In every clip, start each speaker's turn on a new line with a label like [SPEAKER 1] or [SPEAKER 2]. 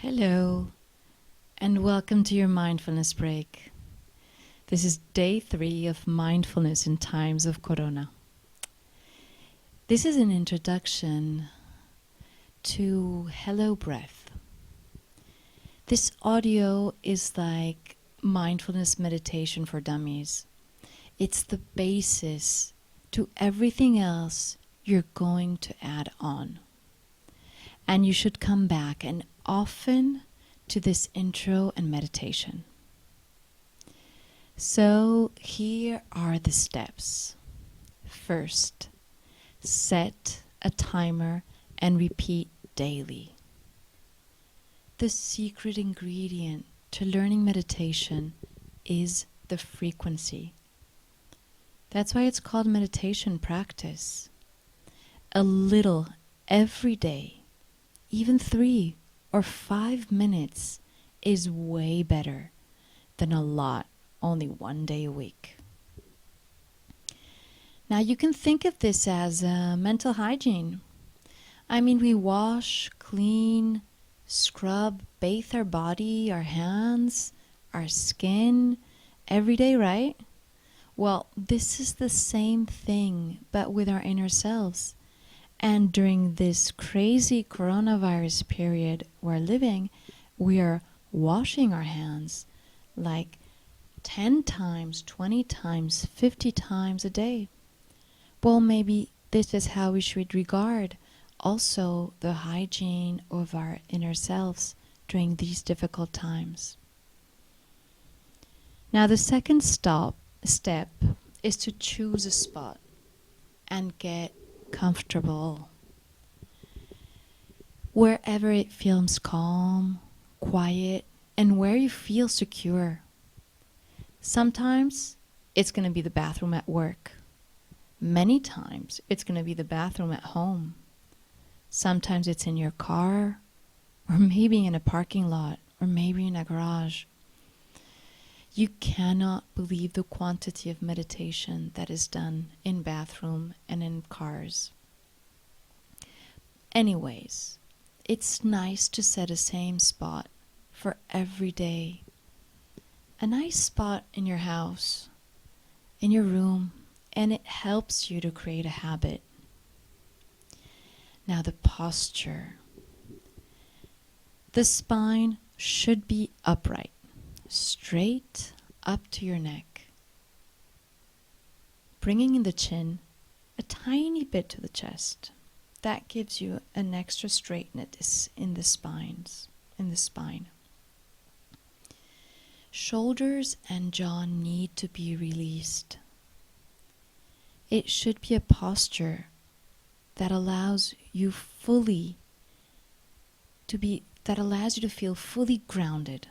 [SPEAKER 1] Hello, and welcome to your mindfulness break. This is day 3 of mindfulness in times of Corona. This is an introduction to Hello Breath. This audio is like mindfulness meditation for dummies. It's the basis to everything else you're going to add on. And you should come back and often to this intro and meditation. So here are the steps. First, set a timer and repeat daily. The secret ingredient to learning meditation is the frequency. That's why it's called meditation practice. A little every day, even 3 or 5 minutes, is way better than a lot only 1 day a week. Now you can think of this as mental hygiene. I mean, we wash, clean, scrub, bathe our body, our hands, our skin every day, right? Well, this is the same thing, but with our inner selves. And during this crazy coronavirus period we're living, we are washing our hands like 10 times, 20 times, 50 times a day. Well, maybe this is how we should regard also the hygiene of our inner selves during these difficult times. Now, the second step is to choose a spot and get comfortable. Wherever it feels calm, quiet, and where you feel secure. Sometimes it's going to be the bathroom at work. Many times it's going to be the bathroom at home. Sometimes it's in your car, or maybe in a parking lot, or maybe in a garage. You cannot believe the quantity of meditation that is done in bathroom and in cars. Anyways, it's nice to set a same spot for every day. A nice spot in your house, in your room, and it helps you to create a habit. Now the posture. The spine should be upright, straight up to your neck, bringing in the chin a tiny bit to the chest. That gives you an extra straightness in the spine. Shoulders and jaw need to be released. It should be a posture that allows you to feel fully grounded,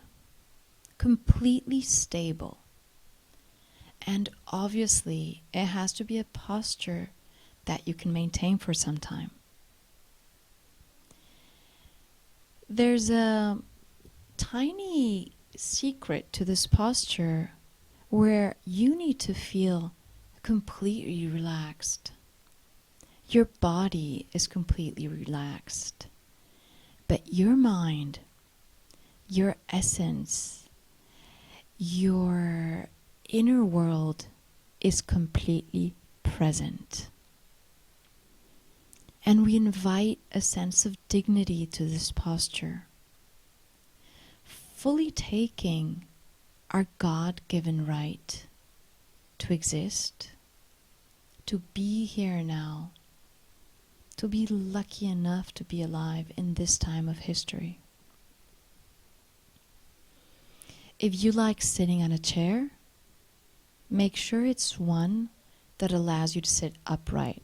[SPEAKER 1] completely stable. And obviously, it has to be a posture that you can maintain for some time. There's a tiny secret to this posture where you need to feel completely relaxed. Your body is completely relaxed, but your mind, your essence, your inner world is completely present. And we invite a sense of dignity to this posture, fully taking our God-given right to exist, to be here now, to be lucky enough to be alive in this time of history. If you like sitting on a chair, make sure it's one that allows you to sit upright.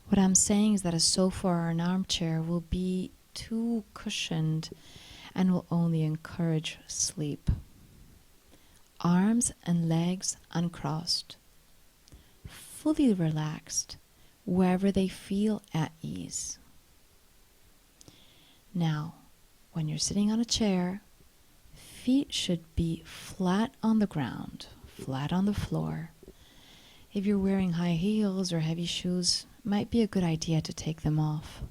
[SPEAKER 1] What I'm saying is that a sofa or an armchair will be too cushioned and will only encourage sleep. Arms and legs uncrossed, fully relaxed, wherever they feel at ease. Now, when you're sitting on a chair, feet should be flat on the ground, flat on the floor. If you're wearing high heels or heavy shoes, it might be a good idea to take them off.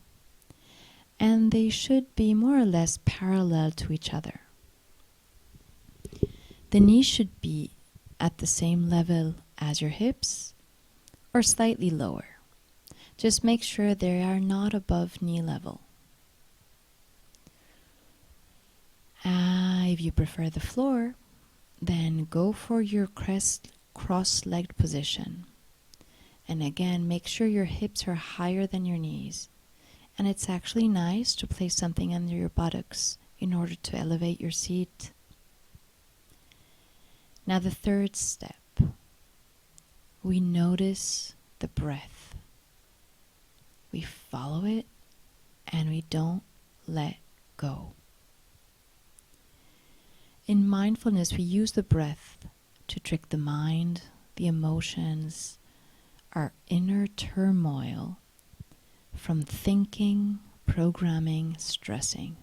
[SPEAKER 1] and they should be more or less parallel to each other. The knees should be at the same level as your hips or slightly lower. Just make sure they are not above knee level. If you prefer the floor, then go for your cross-legged position. And again, make sure your hips are higher than your knees. And it's actually nice to place something under your buttocks in order to elevate your seat. Now the third step, we notice the breath. We follow it and we don't let go. In mindfulness, we use the breath to trick the mind, the emotions, our inner turmoil from thinking, programming, stressing.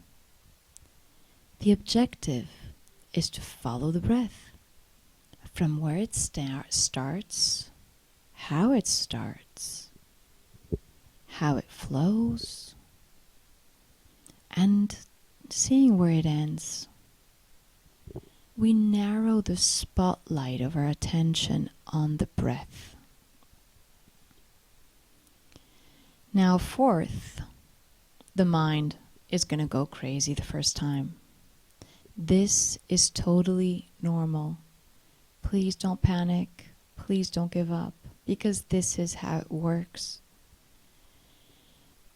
[SPEAKER 1] The objective is to follow the breath from where it starts, how it starts, how it flows, and seeing where it ends. We narrow the spotlight of our attention on the breath. Now, fourth, the mind is going to go crazy the first time. This is totally normal. Please don't panic. Please don't give up, because this is how it works.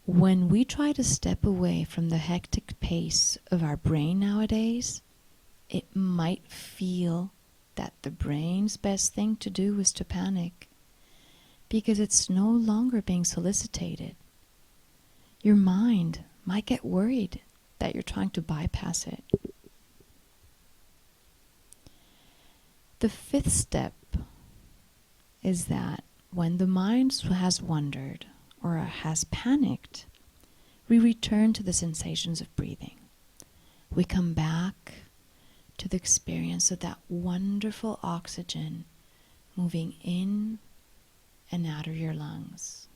[SPEAKER 1] When we try to step away from the hectic pace of our brain nowadays, it might feel that the brain's best thing to do is to panic, because it's no longer being solicited. Your mind might get worried that you're trying to bypass it. The fifth step is that when the mind has wandered or has panicked, we return to the sensations of breathing. We come back to the experience of that wonderful oxygen moving in and out of your lungs.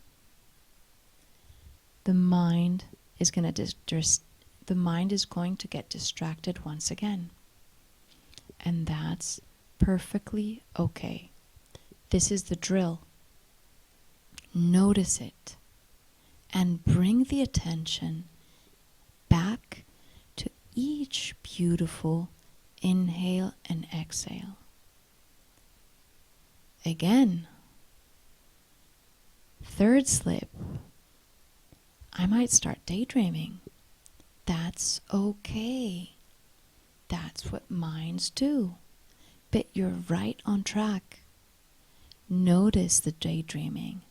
[SPEAKER 1] The mind is going to get distracted once again, and that's perfectly okay. This is the drill. Notice it and bring the attention back to each beautiful inhale and exhale. Again, third slip, I might start daydreaming. That's okay. That's what minds do. But you're right on track. Notice the daydreaming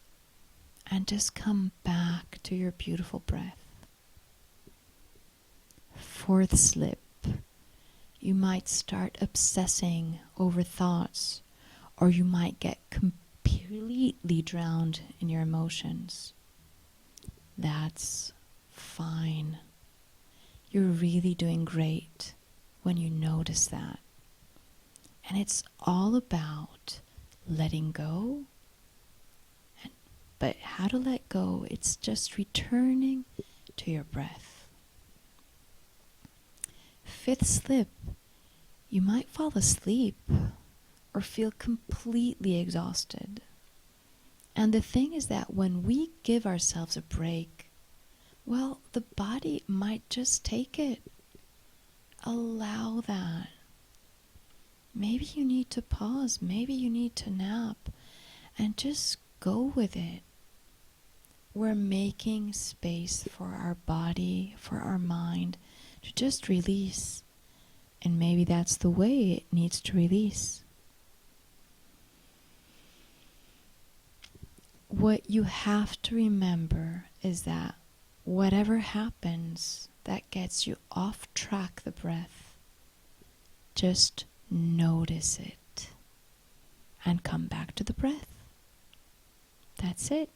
[SPEAKER 1] and just come back to your beautiful breath. Fourth slip, you might start obsessing over thoughts, or you might get completely drowned in your emotions. That's fine. You're really doing great when you notice that. And it's all about letting go. But how to let go? It's just returning to your breath. Fifth slip, you might fall asleep or feel completely exhausted. And the thing is that when we give ourselves a break, well, the body might just take it. Allow that. Maybe you need to pause. Maybe you need to nap. And just go with it. We're making space for our body, for our mind, to just release. And maybe that's the way it needs to release. What you have to remember is that whatever happens that gets you off track the breath, just notice it and come back to the breath. That's it.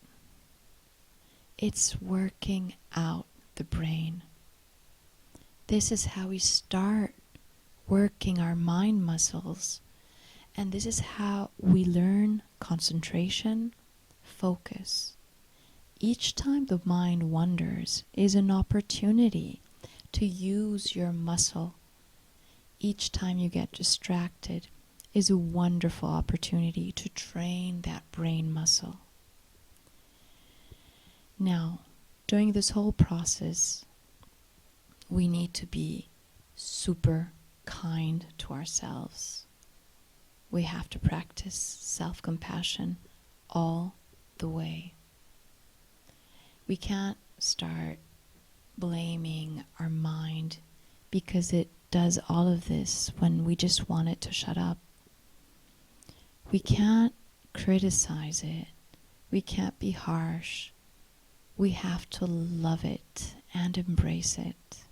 [SPEAKER 1] It's working out the brain. This is how we start working our mind muscles, and this is how we learn concentration, focus, Each time the mind wanders is an opportunity to use your muscle. Each time you get distracted is a wonderful opportunity to train that brain muscle. Now, during this whole process, we need to be super kind to ourselves. We have to practice self-compassion all the way. We can't start blaming our mind because it does all of this when we just want it to shut up. We can't criticize it. We can't be harsh. We have to love it and embrace it.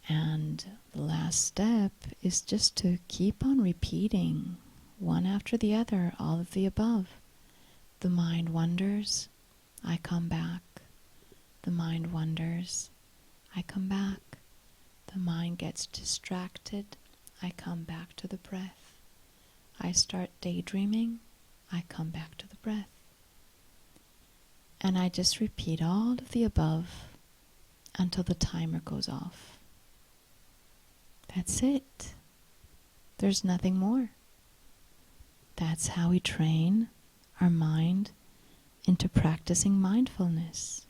[SPEAKER 1] And the last step is just to keep on repeating, one after the other, all of the above. The mind wanders, I come back. The mind wanders, I come back. The mind gets distracted, I come back to the breath. I start daydreaming, I come back to the breath. And I just repeat all of the above until the timer goes off. That's it. There's nothing more. That's how we train our mind into practicing mindfulness.